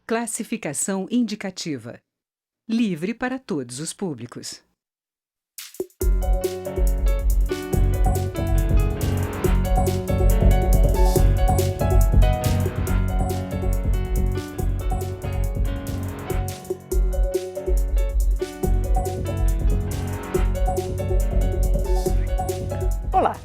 Classificação indicativa. Livre para todos os públicos. Olá!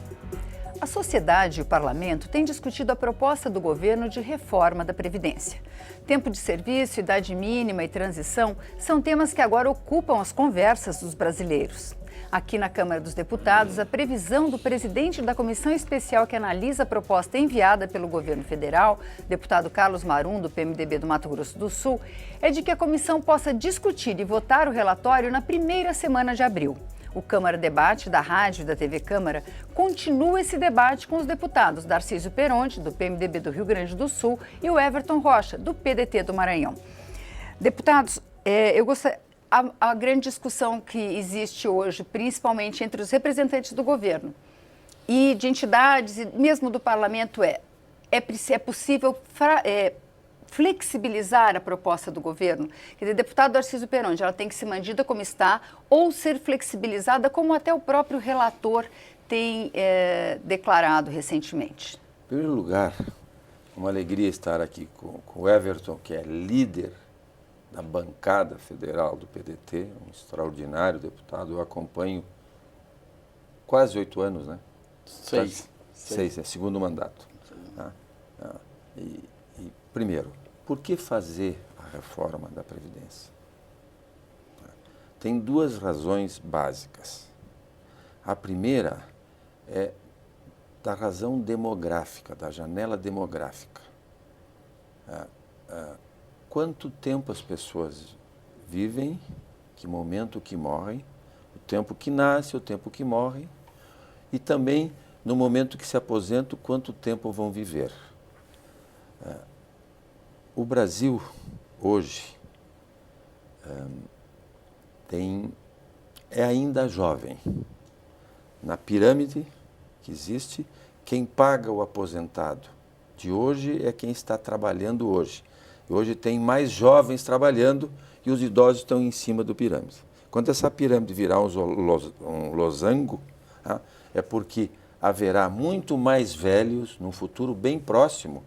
A sociedade e o parlamento têm discutido a proposta do governo de reforma da Previdência. Tempo de serviço, idade mínima e transição são temas que agora ocupam as conversas dos brasileiros. Aqui na Câmara dos Deputados, a previsão do presidente da comissão especial que analisa a proposta enviada pelo governo federal, deputado Carlos Marum, do PMDB do Mato Grosso do Sul, é de que a comissão possa discutir e votar o relatório na primeira semana de abril. O Câmara Debate da Rádio e da TV Câmara continua esse debate com os deputados Darcísio Peronde, do PMDB do Rio Grande do Sul, e o Everton Rocha, do PDT do Maranhão. Deputados, a grande discussão que existe hoje, principalmente entre os representantes do governo e de entidades, e mesmo do parlamento, é possível flexibilizar a proposta do governo? Quer dizer, deputado Darcísio Peronde, ela tem que ser mantida como está ou ser flexibilizada, como até o próprio relator tem declarado recentemente? Em primeiro lugar, uma alegria estar aqui com o Everton, que é líder da bancada federal do PDT, um extraordinário deputado. Eu acompanho quase 8 anos, né? Seis, é segundo mandato. Primeiro, por que fazer a reforma da Previdência? Tem duas razões básicas. A primeira é da razão demográfica, da janela demográfica. Quanto tempo as pessoas vivem, que momento que morrem, o tempo que nasce, o tempo que morrem, e também no momento que se aposentam, quanto tempo vão viver. O Brasil, hoje, é ainda jovem. Na pirâmide que existe, quem paga o aposentado de hoje é quem está trabalhando hoje. E hoje tem mais jovens trabalhando e os idosos estão em cima do pirâmide. Quando essa pirâmide virar um losango, é porque haverá muito mais velhos num futuro bem próximo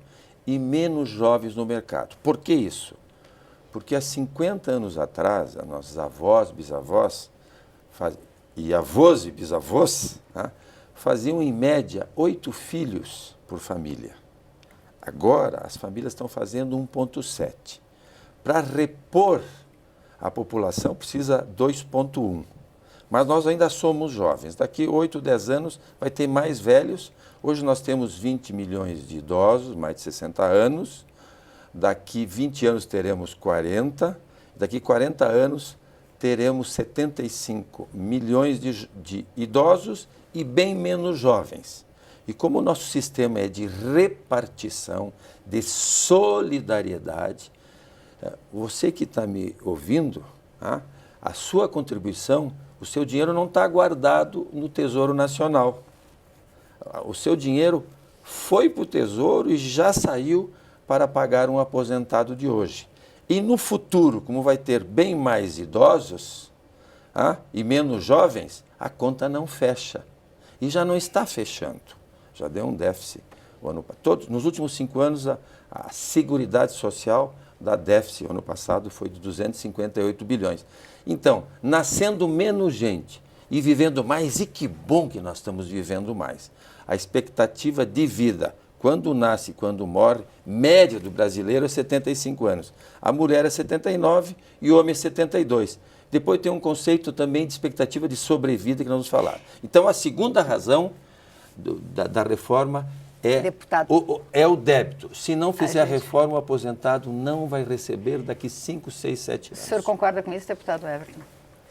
e menos jovens no mercado. Por que isso? Porque há 50 anos atrás, as nossas avós, bisavós, e avós e bisavós, faziam em média 8 filhos por família. Agora, as famílias estão fazendo 1,7. Para repor a população, precisa 2,1. Mas nós ainda somos jovens. Daqui 8, 10 anos vai ter mais velhos. Hoje nós temos 20 milhões de idosos, mais de 60 anos. Daqui 20 anos teremos 40. Daqui 40 anos teremos 75 milhões de idosos e bem menos jovens. E como o nosso sistema é de repartição, de solidariedade, você que está me ouvindo, a sua contribuição, o seu dinheiro não está guardado no Tesouro Nacional. O seu dinheiro foi para o Tesouro e já saiu para pagar um aposentado de hoje. E no futuro, como vai ter bem mais idosos e menos jovens, a conta não fecha. E já não está fechando. Já deu um déficit. Nos últimos 5 anos, a Seguridade Social dá déficit. O ano passado foi de 258 bilhões. Então, nascendo menos gente e vivendo mais, e que bom que nós estamos vivendo mais. A expectativa de vida, quando nasce e quando morre, média do brasileiro é 75 anos. A mulher é 79 e o homem é 72. Depois tem um conceito também de expectativa de sobrevida que nós vamos falar. Então, a segunda razão da reforma é o débito. Se não fizer a reforma, o aposentado não vai receber daqui 5, 6, 7 anos. O senhor concorda com isso, deputado Everton?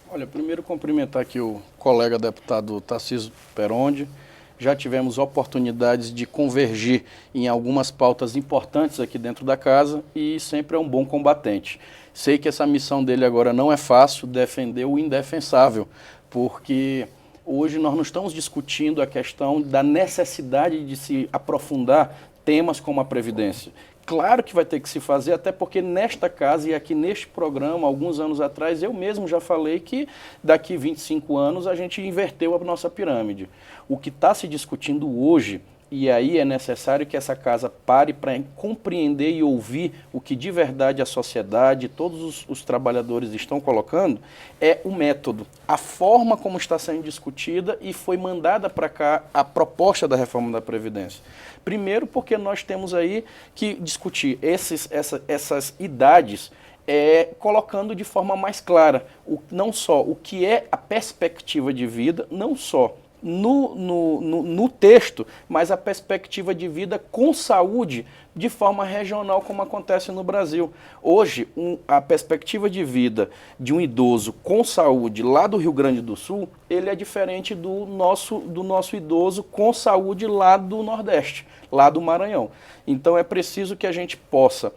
Olha, primeiro cumprimentar aqui o colega deputado Darcísio Peronde. Já tivemos oportunidades de convergir em algumas pautas importantes aqui dentro da casa e sempre é um bom combatente. Sei que essa missão dele agora não é fácil, defender o indefensável, porque hoje nós não estamos discutindo a questão da necessidade de se aprofundar temas como a Previdência, Claro que vai ter que se fazer, até porque nesta casa e aqui neste programa, alguns anos atrás, eu mesmo já falei que daqui 25 anos a gente inverteu a nossa pirâmide. O que está se discutindo hoje, e aí é necessário que essa casa pare para compreender e ouvir o que de verdade a sociedade, todos os trabalhadores estão colocando, é o método, a forma como está sendo discutida e foi mandada para cá a proposta da reforma da Previdência. Primeiro porque nós temos aí que discutir essas idades, colocando de forma mais clara, não só o que é a perspectiva de vida, não só no texto, mas a perspectiva de vida com saúde de forma regional, como acontece no Brasil. Hoje, a perspectiva de vida de um idoso com saúde lá do Rio Grande do Sul, ele é diferente do nosso idoso com saúde lá do Nordeste, lá do Maranhão. Então é preciso que a gente possa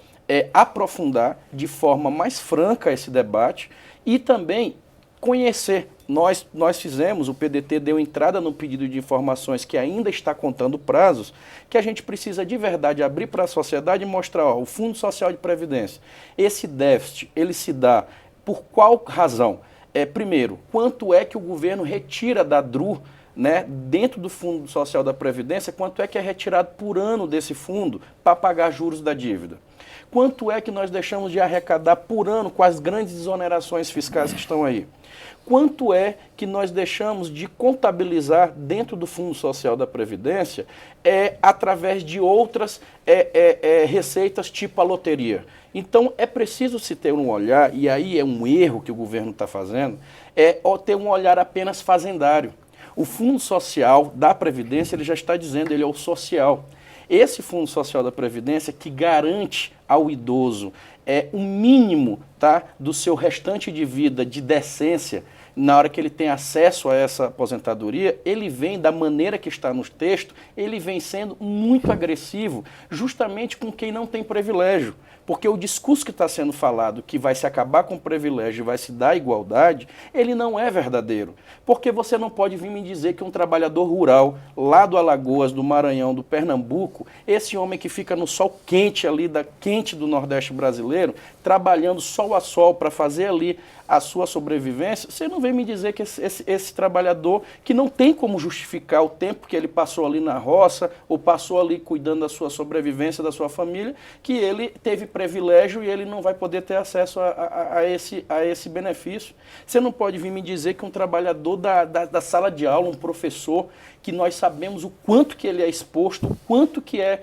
aprofundar de forma mais franca esse debate e também conhecer. Nós fizemos, o PDT deu entrada no pedido de informações que ainda está contando prazos, que a gente precisa de verdade abrir para a sociedade e mostrar, o Fundo Social de Previdência, esse déficit, ele se dá por qual razão? Primeiro, quanto é que o governo retira da DRU, né, dentro do Fundo Social da Previdência, quanto é que é retirado por ano desse fundo para pagar juros da dívida? Quanto é que nós deixamos de arrecadar por ano com as grandes exonerações fiscais que estão aí? Quanto é que nós deixamos de contabilizar dentro do Fundo Social da Previdência através de outras receitas tipo a loteria? Então é preciso se ter um olhar, e aí é um erro que o governo está fazendo, ter um olhar apenas fazendário. O Fundo Social da Previdência, ele já está dizendo, ele é o social. Esse Fundo Social da Previdência que garante ao idoso um mínimo, tá, do seu restante de vida, de decência, na hora que ele tem acesso a essa aposentadoria, ele vem, da maneira que está no texto, ele vem sendo muito agressivo, justamente com quem não tem privilégio. Porque o discurso que está sendo falado, que vai se acabar com o privilégio e vai se dar igualdade, ele não é verdadeiro. Porque você não pode vir me dizer que um trabalhador rural, lá do Alagoas, do Maranhão, do Pernambuco, esse homem que fica no sol quente ali, quente do Nordeste brasileiro, trabalhando sol a sol para fazer ali a sua sobrevivência, você não vem me dizer que esse trabalhador que não tem como justificar o tempo que ele passou ali na roça ou passou ali cuidando da sua sobrevivência, da sua família, que ele teve privilégio e ele não vai poder ter acesso a esse benefício. Você não pode vir me dizer que um trabalhador da sala de aula, um professor, que nós sabemos o quanto que ele é exposto, o quanto que é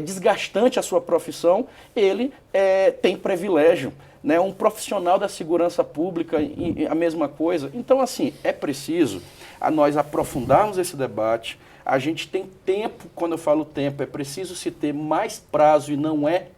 desgastante a sua profissão, ele tem privilégio. Né, um profissional da segurança pública, a mesma coisa. Então, assim, é preciso nós aprofundarmos esse debate. A gente tem tempo, quando eu falo tempo, é preciso se ter mais prazo e não é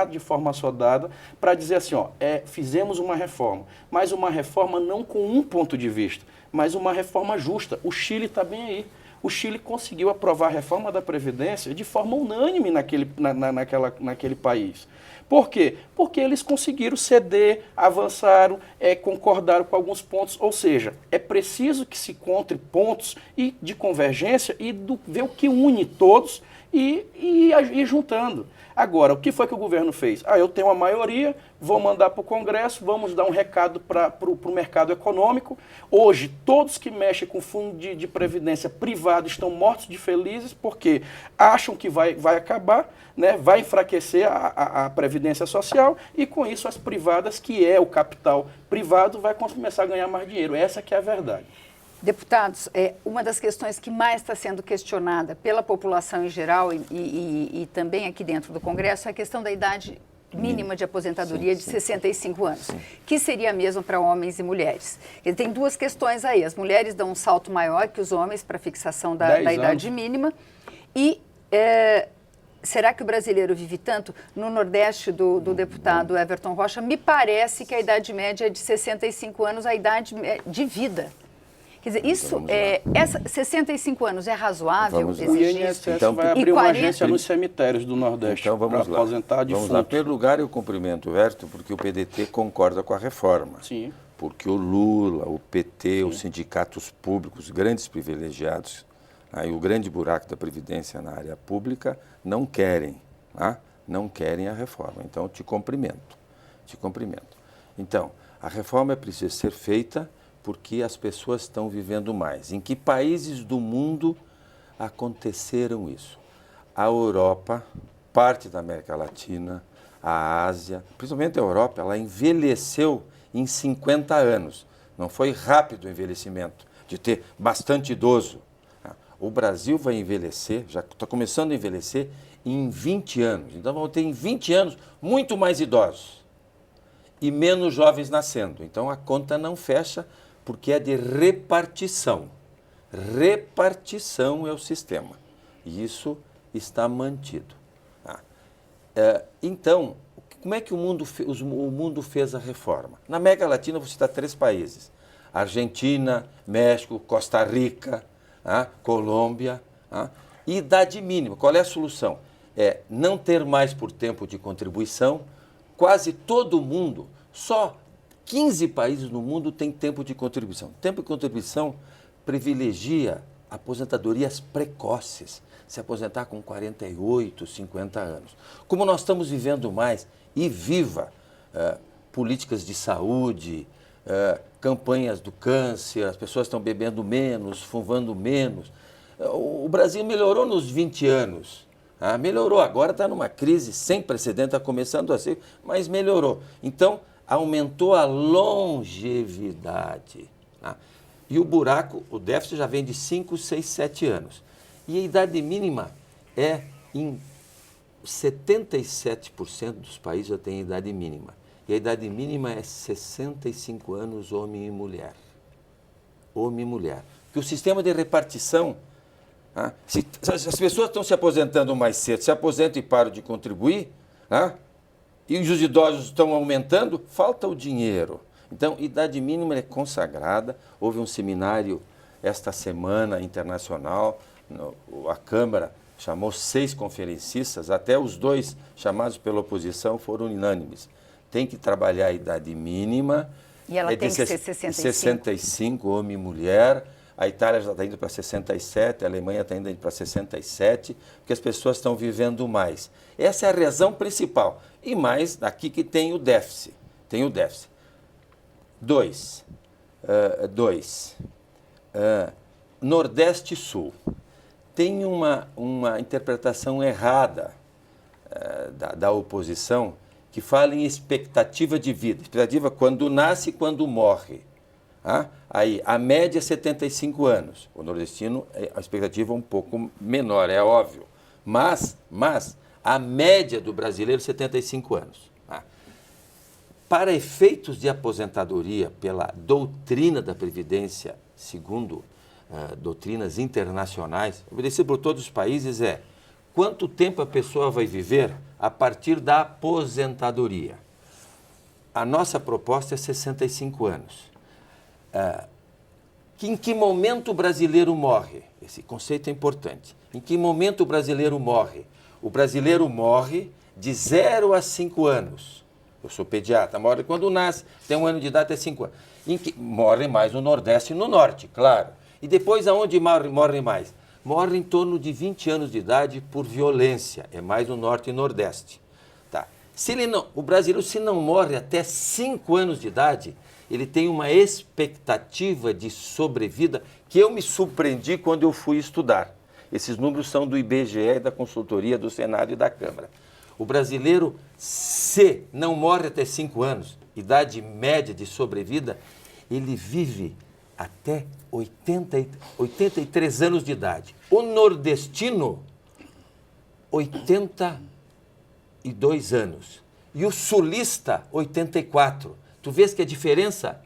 de forma assodada, para dizer assim, fizemos uma reforma, mas uma reforma não com um ponto de vista, mas uma reforma justa. O Chile está bem aí. O Chile conseguiu aprovar a reforma da Previdência de forma unânime naquele país. Por quê? Porque eles conseguiram ceder, avançaram, concordaram com alguns pontos. Ou seja, é preciso que se encontre pontos de convergência e ver o que une todos e ir juntando. Agora, o que foi que o governo fez? Eu tenho uma maioria, vou mandar para o Congresso, vamos dar um recado para o mercado econômico. Hoje, todos que mexem com fundo de previdência privado estão mortos de felizes porque acham que vai acabar, né, vai enfraquecer a previdência social e, com isso, as privadas, que é o capital privado, vai começar a ganhar mais dinheiro. Essa que é a verdade. Deputados, uma das questões que mais está sendo questionada pela população em geral e também aqui dentro do Congresso é a questão da idade mínima de aposentadoria de 65 anos, que seria a mesma para homens e mulheres. E tem duas questões aí. As mulheres dão um salto maior que os homens para a fixação da idade mínima e... será que o brasileiro vive tanto? No Nordeste do deputado Everton Rocha, me parece que a idade média é de 65 anos, a idade de vida. Quer dizer, isso 65 anos é razoável? O INSS vai abrir uma agência nos cemitérios do Nordeste para aposentar defuntos. Vamos lá. Em primeiro lugar, eu cumprimento o Everton porque o PDT concorda com a reforma. Sim. Porque o Lula, o PT, os sindicatos públicos, grandes privilegiados, o grande buraco da Previdência na área pública, não querem Tá? Não querem a reforma. Então, te cumprimento. Então, a reforma precisa ser feita porque as pessoas estão vivendo mais. Em que países do mundo aconteceram isso? A Europa, parte da América Latina, a Ásia, principalmente a Europa, ela envelheceu em 50 anos. Não foi rápido o envelhecimento, de ter bastante idoso. O Brasil vai envelhecer, já está começando a envelhecer, em 20 anos. Então, vamos ter em 20 anos muito mais idosos e menos jovens nascendo. Então, a conta não fecha porque é de repartição. Repartição é o sistema. E isso está mantido. Então, como é que o mundo fez a reforma? Na América Latina, vou citar 3 países. Argentina, México, Costa Rica, Colômbia. Idade mínima. Qual é a solução? É não ter mais por tempo de contribuição. Quase todo mundo, só 15 países no mundo têm tempo de contribuição. Tempo de contribuição privilegia aposentadorias precoces. Se aposentar com 48, 50 anos. Como nós estamos vivendo mais, e viva políticas de saúde, campanhas do câncer, as pessoas estão bebendo menos, fumando menos. O Brasil melhorou nos 20 anos. Melhorou, agora está numa crise sem precedente, está começando a ser, mas melhorou. Então, aumentou a longevidade. E o buraco, o déficit já vem de 5, 6, 7 anos. E a idade mínima é em 77% dos países já tem idade mínima. E a idade mínima é 65 anos, homem e mulher. Homem e mulher. Porque o sistema de repartição, se as pessoas estão se aposentando mais cedo, se aposentam e param de contribuir, e os idosos estão aumentando, falta o dinheiro. Então, idade mínima é consagrada. Houve um seminário esta semana internacional, a Câmara chamou 6 conferencistas, até os 2 chamados pela oposição foram unânimes. Tem que trabalhar a idade mínima. E ela tem que ser 65? 65, homem e mulher. A Itália já está indo para 67, a Alemanha está indo para 67, porque as pessoas estão vivendo mais. Essa é a razão principal. E mais, aqui que tem o déficit. Tem o déficit. 2. Nordeste e Sul. Tem uma interpretação errada da oposição que fala em expectativa de vida. Expectativa quando nasce e quando morre. Aí, a média é 75 anos. O nordestino, a expectativa é um pouco menor, é óbvio. Mas a média do brasileiro é 75 anos. Para efeitos de aposentadoria, pela doutrina da Previdência, segundo doutrinas internacionais, obedecido por todos os países, é quanto tempo a pessoa vai viver a partir da aposentadoria. A nossa proposta é 65 anos. Em que momento o brasileiro morre? Esse conceito é importante. Em que momento o brasileiro morre? O brasileiro morre de 0 a 5 anos. Eu sou pediatra, morre quando nasce, tem 1 ano de idade até 5 anos. Morre mais no Nordeste e no Norte, claro. E depois aonde morre mais? Morre em torno de 20 anos de idade por violência, é mais no Norte e Nordeste. Tá. O brasileiro, se não morre até 5 anos de idade, ele tem uma expectativa de sobrevida que eu me surpreendi quando eu fui estudar. Esses números são do IBGE e da consultoria do Senado e da Câmara. O brasileiro, se não morre até 5 anos, idade média de sobrevida, ele vive até 83 anos de idade. O nordestino, 82 anos. E o sulista, 84. Tu vês que a diferença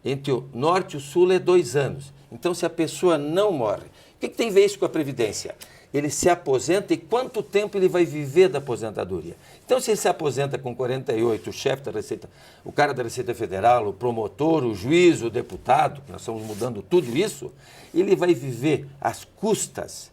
entre o norte e o sul é 2 anos. Então, se a pessoa não morre, o que tem a ver isso com a Previdência? Ele se aposenta e quanto tempo ele vai viver da aposentadoria? Então, se ele se aposenta com 48, o chefe da Receita, o cara da Receita Federal, o promotor, o juiz, o deputado, nós estamos mudando tudo isso, ele vai viver às custas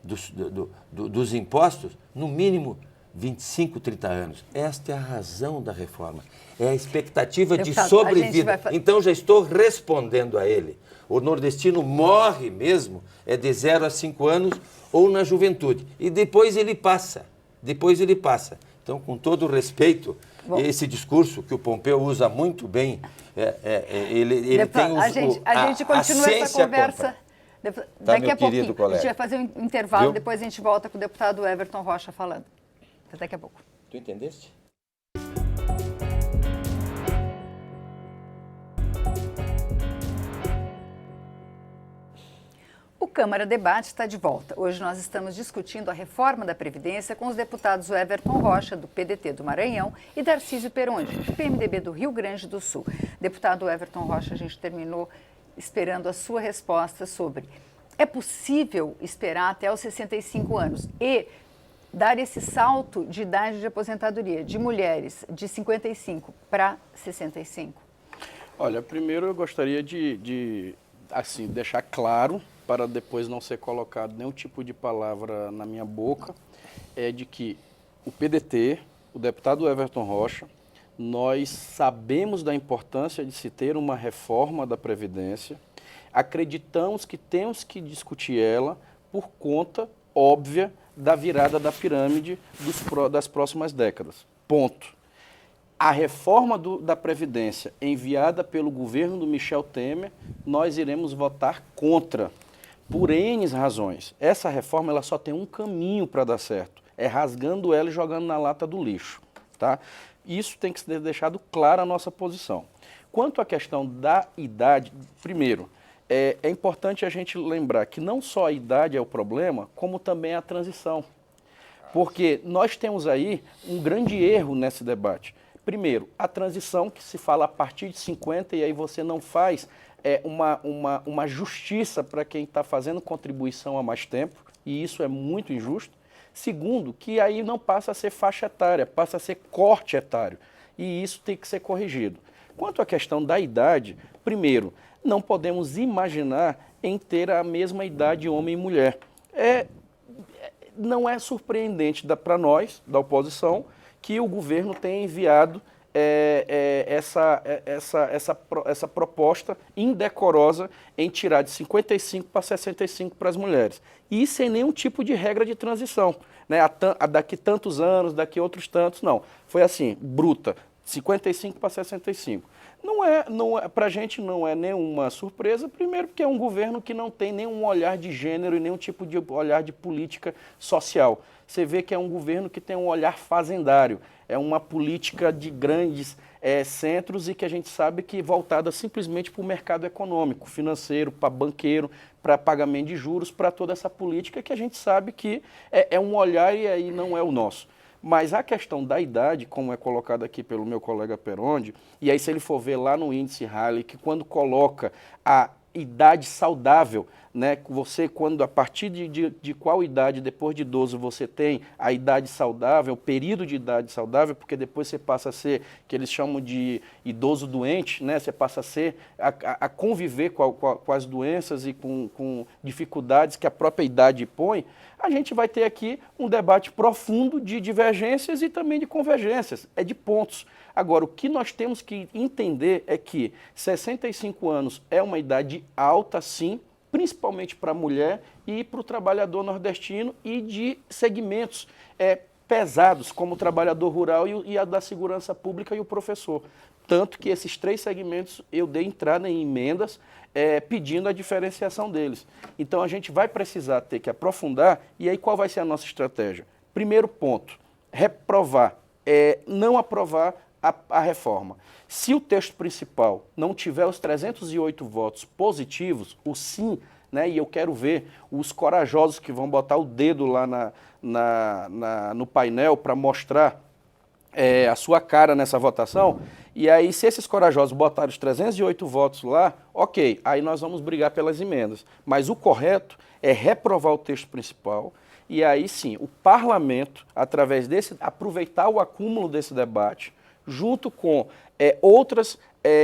dos impostos, no mínimo 25, 30 anos. Esta é a razão da reforma. É a expectativa de sobrevida. Então, já estou respondendo a ele. O nordestino morre mesmo, é de 0 a 5 anos ou na juventude. E depois ele passa. depois ele passa. Então, com todo o respeito, Bom, esse discurso que o Pompeu usa muito bem, ele tem a gente continua essa conversa. Daqui a pouquinho. Colega. A gente vai fazer um intervalo, Viu? depois a gente volta com o deputado Everton Rocha falando. Até daqui a pouco. Tu entendeste? O Câmara Debate está de volta. Hoje nós estamos discutindo a reforma da Previdência com os deputados Everton Rocha, do PDT do Maranhão, e Darcísio Perondi, do PMDB do Rio Grande do Sul. Deputado Everton Rocha, a gente terminou esperando a sua resposta sobre: é possível esperar até os 65 anos e dar esse salto de idade de aposentadoria de mulheres de 55 para 65? Olha, primeiro eu gostaria de assim, deixar claro, para depois não ser colocado nenhum tipo de palavra na minha boca, é de que o PDT, o deputado Everton Rocha, nós sabemos da importância de se ter uma reforma da Previdência, acreditamos que temos que discutir ela por conta óbvia da virada da pirâmide das próximas décadas. Ponto. A reforma da Previdência enviada pelo governo do Michel Temer, nós iremos votar contra, por N razões. Essa reforma ela só tem um caminho para dar certo, é rasgando ela e jogando na lata do lixo. Tá? Isso tem que ser deixado claro a nossa posição. Quanto à questão da idade, primeiro, é importante a gente lembrar que não só a idade é o problema, como também a transição. Porque nós temos aí um grande erro nesse debate. Primeiro, a transição que se fala a partir de 50 e aí você não faz uma justiça para quem está fazendo contribuição há mais tempo, e isso é muito injusto. Segundo, que aí não passa a ser faixa etária, passa a ser corte etário, e isso tem que ser corrigido. Quanto à questão da idade, primeiro, não podemos imaginar em ter a mesma idade homem e mulher. Não é surpreendente para nós, da oposição, que o governo tenha enviado essa proposta indecorosa em tirar de 55 para 65 para as mulheres. E sem nenhum tipo de regra de transição. Né? Daqui tantos anos, daqui outros tantos, não. Foi assim, bruta, 55 para 65. Para a gente não é nenhuma surpresa, primeiro porque é um governo que não tem nenhum olhar de gênero e nenhum tipo de olhar de política social. Você vê que é um governo que tem um olhar fazendário, é uma política de grandes centros e que a gente sabe que voltada simplesmente para o mercado econômico, financeiro, para banqueiro, para pagamento de juros, para toda essa política que a gente sabe que é um olhar e aí não é o nosso. Mas a questão da idade, como é colocado aqui pelo meu colega Perondi, e aí se ele for ver lá no índice Halley, que quando coloca a idade saudável, né, quando a partir de qual idade, depois de idoso, você tem a idade saudável, o período de idade saudável, porque depois você passa a ser, que eles chamam de idoso doente, né, você passa a conviver com as doenças e com dificuldades que a própria idade põe, a gente vai ter aqui um debate profundo de divergências e também de convergências, de pontos. Agora, o que nós temos que entender é que 65 anos é uma idade alta, sim, principalmente para a mulher e para o trabalhador nordestino e de segmentos pesados, como o trabalhador rural e a da segurança pública e o professor. Tanto que esses três segmentos eu dei entrada em emendas pedindo a diferenciação deles. Então a gente vai precisar ter que aprofundar, e aí qual vai ser a nossa estratégia? Primeiro ponto, reprovar, não aprovar a reforma. Se o texto principal não tiver os 308 votos positivos, o sim, né, e eu quero ver os corajosos que vão botar o dedo lá no painel para mostrar a sua cara nessa votação, e aí se esses corajosos botarem os 308 votos lá, ok, aí nós vamos brigar pelas emendas. Mas o correto é reprovar o texto principal, e aí sim, o parlamento, através aproveitar o acúmulo desse debate, junto com outras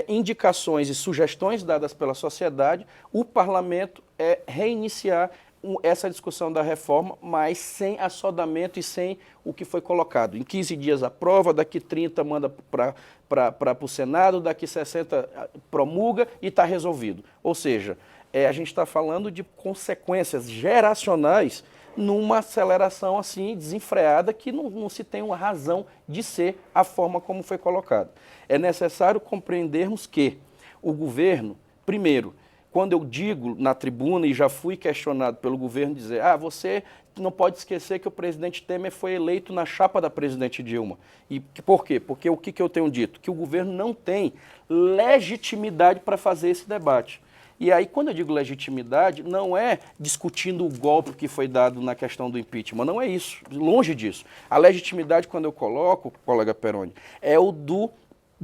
indicações e sugestões dadas pela sociedade, o parlamento reiniciar essa discussão da reforma, mas sem assodamento e sem o que foi colocado. Em 15 dias aprova, daqui 30 manda para o Senado, daqui 60 promulga e está resolvido. Ou seja, a gente está falando de consequências geracionais numa aceleração assim desenfreada que não se tem uma razão de ser a forma como foi colocado. É necessário compreendermos que o governo, primeiro, quando eu digo na tribuna, e já fui questionado pelo governo, dizer, você não pode esquecer que o presidente Temer foi eleito na chapa da presidente Dilma. E por quê? Porque o que eu tenho dito? Que o governo não tem legitimidade para fazer esse debate. E aí, quando eu digo legitimidade, não é discutindo o golpe que foi dado na questão do impeachment, não é isso, longe disso. A legitimidade, quando eu coloco, colega Peroni, é o do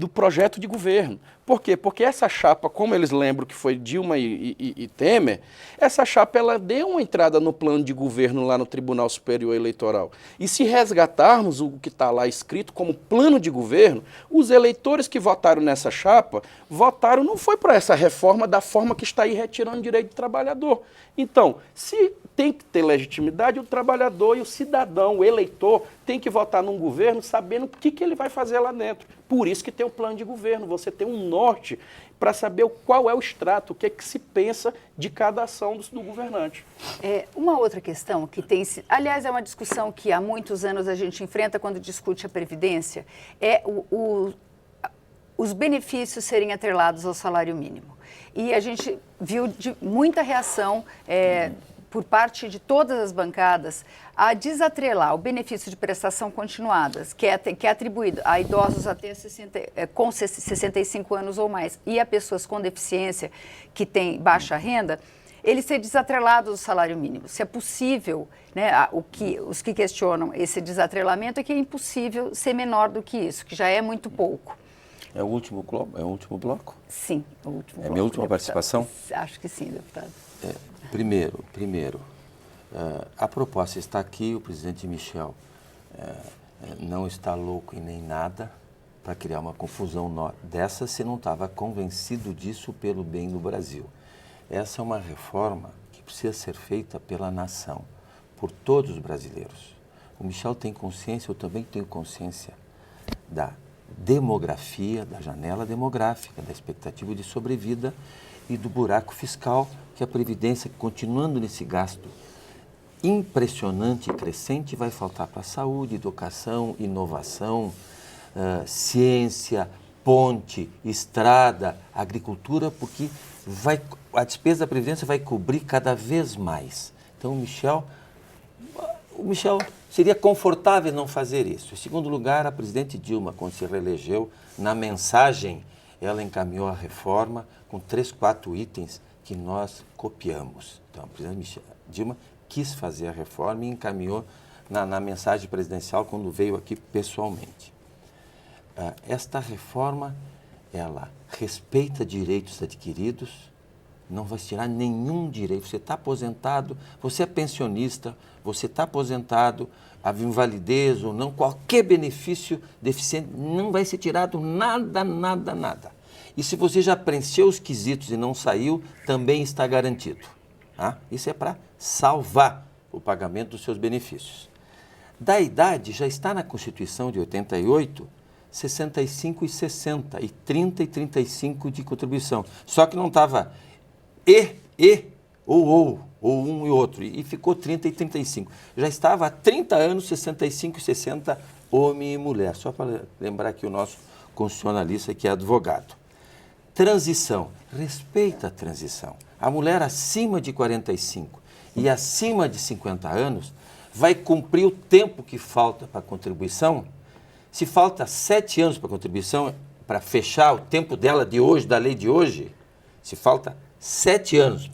projeto de governo. Por quê? Porque essa chapa, como eles lembram que foi Dilma e Temer, essa chapa ela deu uma entrada no plano de governo lá no Tribunal Superior Eleitoral. E se resgatarmos o que está lá escrito como plano de governo, os eleitores que votaram nessa chapa, votaram não foi para essa reforma da forma que está aí retirando o direito do trabalhador. Então, se tem que ter legitimidade, o trabalhador e o cidadão, o eleitor, tem que votar num governo sabendo o que ele vai fazer lá dentro. Por isso que tem o plano de governo, você tem um norte para saber qual é o extrato, o que se pensa de cada ação do governante. Uma outra questão que tem, aliás, é uma discussão que há muitos anos a gente enfrenta quando discute a Previdência, é os benefícios serem atrelados ao salário mínimo. E a gente viu muita reação por parte de todas as bancadas a desatrelar o benefício de prestação continuadas, que é atribuído a idosos até 65 anos ou mais e a pessoas com deficiência que têm baixa renda, ele ser desatrelado do salário mínimo. Se é possível, né, os que questionam esse desatrelamento é que é impossível ser menor do que isso, que já é muito pouco. É o último bloco? Sim, o último bloco. É minha última participação? Acho que sim, deputado. Primeiro, a proposta está aqui, o presidente Michel não está louco em nem nada para criar uma confusão dessa se não estava convencido disso pelo bem do Brasil. Essa é uma reforma que precisa ser feita pela nação, por todos os brasileiros. O Michel tem consciência, eu também tenho consciência da demografia, da janela demográfica, da expectativa de sobrevida e do buraco fiscal que a Previdência, continuando nesse gasto impressionante e crescente, vai faltar para a saúde, educação, inovação, ciência, ponte, estrada, agricultura, porque a despesa da Previdência vai cobrir cada vez mais. Então, o Michel seria confortável não fazer isso. Em segundo lugar, a presidente Dilma, quando se reelegeu, na mensagem, ela encaminhou a reforma com 3, 4 itens que nós copiamos. Então, a presidente Dilma quis fazer a reforma e encaminhou na mensagem presidencial quando veio aqui pessoalmente. Esta reforma, ela respeita direitos adquiridos, não vai tirar nenhum direito. Você está aposentado, você é pensionista, você está aposentado, a invalidez ou não, qualquer benefício deficiente, não vai ser tirado nada, nada, nada. E se você já preencheu os quesitos e não saiu, também está garantido. Tá? Isso é para salvar o pagamento dos seus benefícios. Da idade, já está na Constituição de 88, 65 e 60, e 30 e 35 de contribuição. Só que não estava ou um e outro, e ficou 30 e 35. Já estava há 30 anos, 65 e 60, homem e mulher. Só para lembrar que o nosso constitucionalista que é advogado. Transição, respeita a transição. A mulher acima de 45 e acima de 50 anos vai cumprir o tempo que falta para a contribuição. Se falta 7 anos para a contribuição, para fechar o tempo dela de hoje, da lei de hoje, se falta 7 anos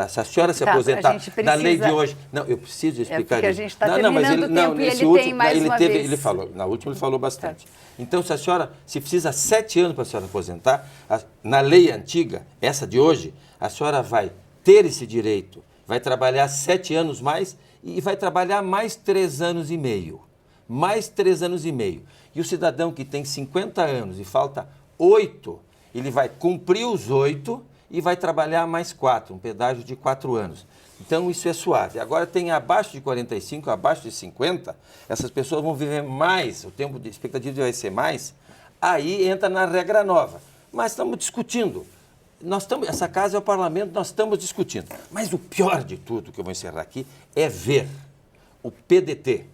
se a senhora se aposentar na lei de hoje. Não, eu preciso explicar isso. A gente está terminando o tempo e ele tem mais uma vez. Ele falou, na última ele falou bastante. Então, se precisa 7 anos para a senhora aposentar, na lei antiga, essa de hoje, a senhora vai ter esse direito, vai trabalhar 7 anos mais e vai trabalhar mais 3 anos e meio. Mais 3 anos e meio. E o cidadão que tem 50 anos e falta 8, ele vai cumprir os 8 e vai trabalhar mais 4, um pedágio de 4 anos. Então, isso é suave. Agora, tem abaixo de 45, abaixo de 50, essas pessoas vão viver mais, o tempo de expectativa vai ser mais, aí entra na regra nova. Mas estamos discutindo. Essa casa é o parlamento, nós estamos discutindo. Mas o pior de tudo, que eu vou encerrar aqui, é ver o PDT,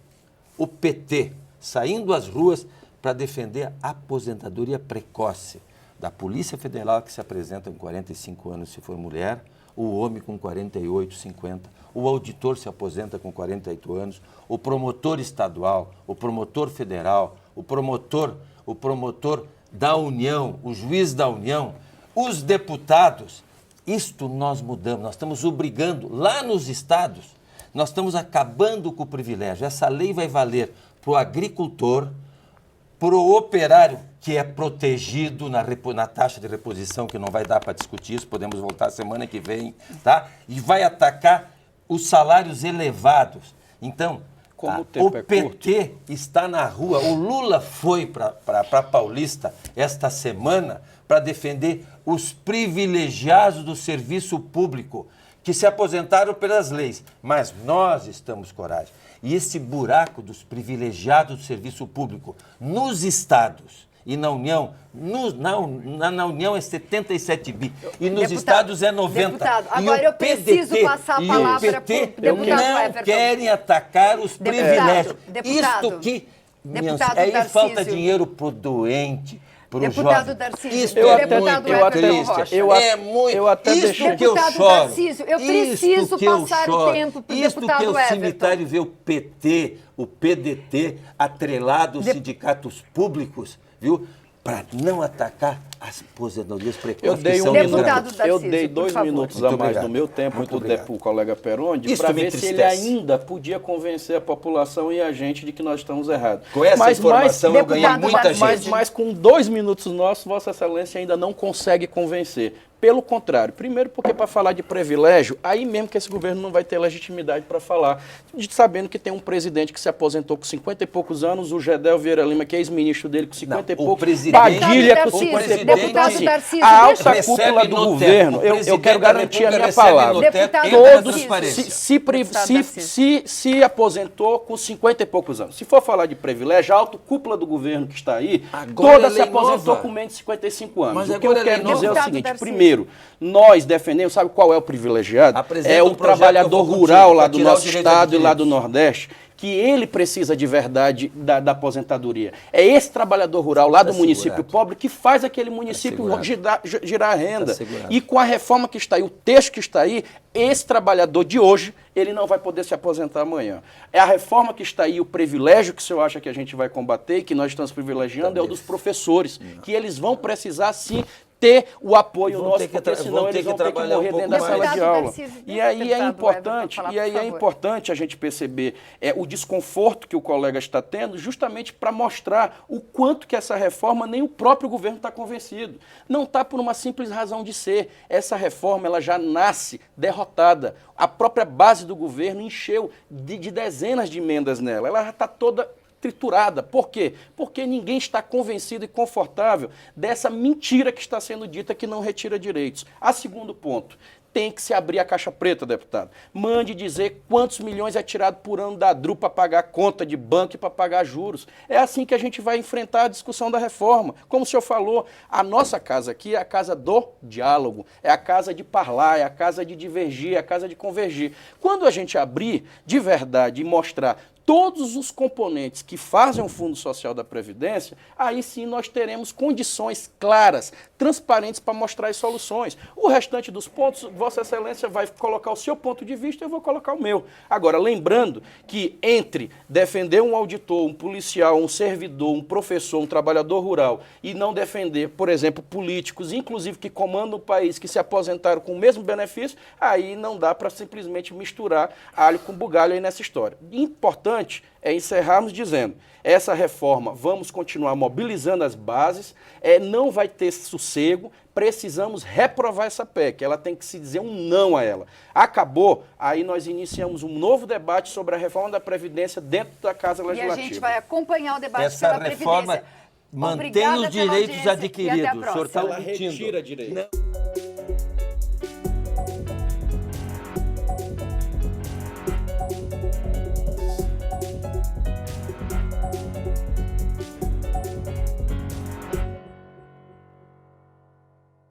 o PT, saindo às ruas para defender a aposentadoria precoce da Polícia Federal, que se apresenta com 45 anos se for mulher, o homem com 48, 50, o auditor se aposenta com 48 anos, o promotor estadual, o promotor federal, o promotor da União, o juiz da União, os deputados. Isto nós mudamos, nós estamos obrigando, lá nos estados, nós estamos acabando com o privilégio. Essa lei vai valer para o agricultor, para o operário, que é protegido na taxa de reposição, que não vai dar para discutir isso, podemos voltar semana que vem, tá? E vai atacar os salários elevados. Então, o PT está na rua, o Lula foi para Paulista esta semana para defender os privilegiados do serviço público, que se aposentaram pelas leis, mas nós estamos coragem. E esse buraco dos privilegiados do serviço público nos estados e na União, na União é 77 bi e nos estados é 90. Deputado, agora eu preciso passar a palavra para o deputado não Everton. Querem atacar os privilégios. Deputado, isto que, deputado aí Darcísio. falta dinheiro para o doente, para o Deputado jovem. Darcísio, Isso eu é até- muito eu até- triste. eu É muito. eu até Isto deixei- que eu Deputado choro. Darcísio, eu preciso Isto que eu passar o choro. tempo pro Isto deputado que é o Everton. cemitério ver o PT, o PDT atrelado aos sindicatos públicos, viu? Para não atacar as aposentadorias precoces. Eu dei que um são Deputado graves. Darcísio, eu dei por 2 favor. minutos Muito a mais obrigado. do meu tempo Muito para obrigado. o colega Perondi, Isso para me ver se ele entristece. ainda podia convencer a população e a gente de que nós estamos errados. Com essa informação eu ganhei deputado muita Darcísio. gente. Mas com 2 minutos nossos, Vossa Excelência ainda não consegue convencer. Pelo contrário, primeiro porque para falar de privilégio, aí mesmo que esse governo não vai ter legitimidade para falar, sabendo que tem um presidente que se aposentou com 50 e poucos anos, o Gedel Vieira Lima, que é ex-ministro dele com 50 e Não, o poucos, presidente- Padilha com Deputado 50 e Darcísio, poucos. deputado Assim, Darcísio, a deixa- alta Recebe cúpula do no governo, teto. O eu presidente quero da garantir a República minha recebe palavra. no teto Deputado e da Darcísio. transparência. Se aposentou com 50 e poucos anos. Se for falar de privilégio, a alta cúpula do governo que está aí, Agora toda é se lei aposentou nova. com menos de 55 anos. Mas O que eu agora é lei quero dizer é o nova. seguinte, Deputado primeiro, nós defendemos, sabe qual é o privilegiado? Apresenta É um o projeto trabalhador que eu vou rural contigo, lá pra do tirar nosso os direitos estado e lá do adquiridos. Nordeste, que ele precisa de verdade da aposentadoria. É esse trabalhador rural lá do município segurado. pobre que faz aquele município segurado. girar a renda. segurado. E com a reforma que está aí, o texto que está aí, esse trabalhador de hoje, ele não vai poder se aposentar amanhã. É a reforma que está aí, o privilégio que o senhor acha que a gente vai combater, que nós estamos privilegiando, é o dos professores, que eles vão precisar, sim, ter o apoio Vão nosso, ter que porque senão vão ter eles que vão ter que trabalhar um morrer pouco dentro da mais. sala de aula. Darcísio, E aí deixa é o deputado importante, Everton e aí falar, é por favor. importante a gente perceber o desconforto que o colega está tendo, justamente para mostrar o quanto que essa reforma nem o próprio governo está convencido. Não está por uma simples razão de ser. Essa reforma ela já nasce derrotada. A própria base do governo encheu de dezenas de emendas nela. Ela já está toda triturada. Por quê? Porque ninguém está convencido e confortável dessa mentira que está sendo dita que não retira direitos. A segundo ponto, tem que se abrir a caixa preta, deputado. Mande dizer quantos milhões é tirado por ano da DRU para pagar conta de banco e para pagar juros. É assim que a gente vai enfrentar a discussão da reforma. Como o senhor falou, a nossa casa aqui é a casa do diálogo, é a casa de parlar, é a casa de divergir, é a casa de convergir. Quando a gente abrir de verdade e mostrar todos os componentes que fazem o Fundo Social da Previdência, aí sim nós teremos condições claras, transparentes para mostrar as soluções. O restante dos pontos, Vossa Excelência vai colocar o seu ponto de vista e eu vou colocar o meu. Agora, lembrando que entre defender um auditor, um policial, um servidor, um professor, um trabalhador rural e não defender, por exemplo, políticos, inclusive que comandam o país, que se aposentaram com o mesmo benefício, aí não dá para simplesmente misturar alho com bugalho aí nessa história. Importante é encerrarmos dizendo, essa reforma vamos continuar mobilizando as bases, não vai ter sossego, precisamos reprovar essa PEC, ela tem que se dizer um não a ela. Acabou, aí nós iniciamos um novo debate sobre a reforma da Previdência dentro da Casa E Legislativa. a gente vai acompanhar o debate Essa pela reforma Previdência. mantém Obrigada os pela direitos audiência e até a adquiridos. O senhor está próxima. omitindo. direito.